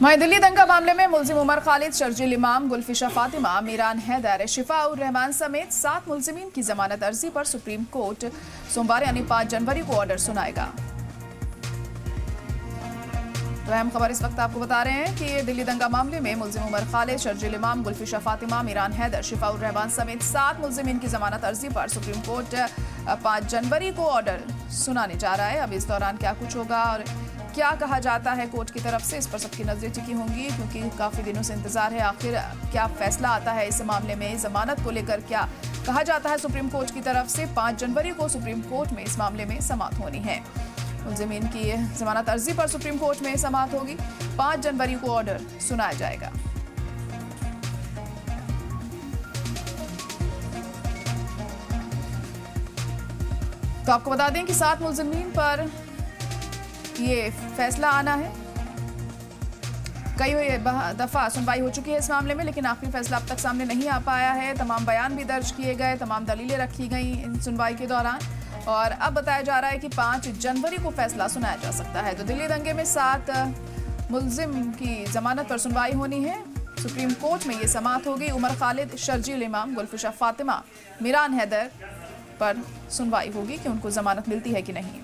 वहीं दिल्ली दंगा मामले में मुलजिम उमर खालिद, शर्जील इमाम, गुलफिशा फातिमा, मीरान हैदर, शिफा उर रहमान समेत 7 मुलजिमीन की जमानत अर्जी पर सुप्रीम कोर्ट सोमवार यानी 5 जनवरी को ऑर्डर सुनाएगा। तो अहम खबर इस वक्त आपको बता रहे हैं कि दिल्ली दंगा मामले में मुलजिम उमर खालिद, शर्जील इमाम, गुलफिशा फातिमा, मीरान हैदर, शिफा उर रहमान समेत 7 मुलजिमीन की जमानत अर्जी पर सुप्रीम कोर्ट 5 जनवरी को ऑर्डर सुनाने जा रहा है। अब इस दौरान क्या कुछ होगा और क्या कहा जाता है कोर्ट की तरफ से, इस पर सबकी नजरें टिकी होंगी, क्योंकि काफी दिनों से इंतजार है आखिर क्या फैसला आता है इस मामले में। जमानत को लेकर क्या कहा जाता है सुप्रीम कोर्ट की तरफ से। 5 जनवरी को सुप्रीम कोर्ट में इस मामले में समाअत होनी है। मुलजिमीन की जमानत अर्जी पर सुप्रीम कोर्ट में समाअत होगी। 5 जनवरी को ऑर्डर सुनाया जाएगा। तो आपको बता दें कि 7 मुलजिमीन पर ये फैसला आना है। कई दफा सुनवाई हो चुकी है इस मामले में, लेकिन आखिरी फैसला अब तक सामने नहीं आ पाया है। तमाम बयान भी दर्ज किए गए, तमाम दलीलें रखी गई इन सुनवाई के दौरान, और अब बताया जा रहा है कि 5 जनवरी को फैसला सुनाया जा सकता है। तो दिल्ली दंगे में 7 मुलजिम की जमानत पर सुनवाई होनी है। सुप्रीम कोर्ट में ये समाअत होगी। उमर खालिद, शर्जील इमाम, गुलफिशा फातिमा, मीरान हैदर पर सुनवाई होगी कि उनको जमानत मिलती है कि नहीं।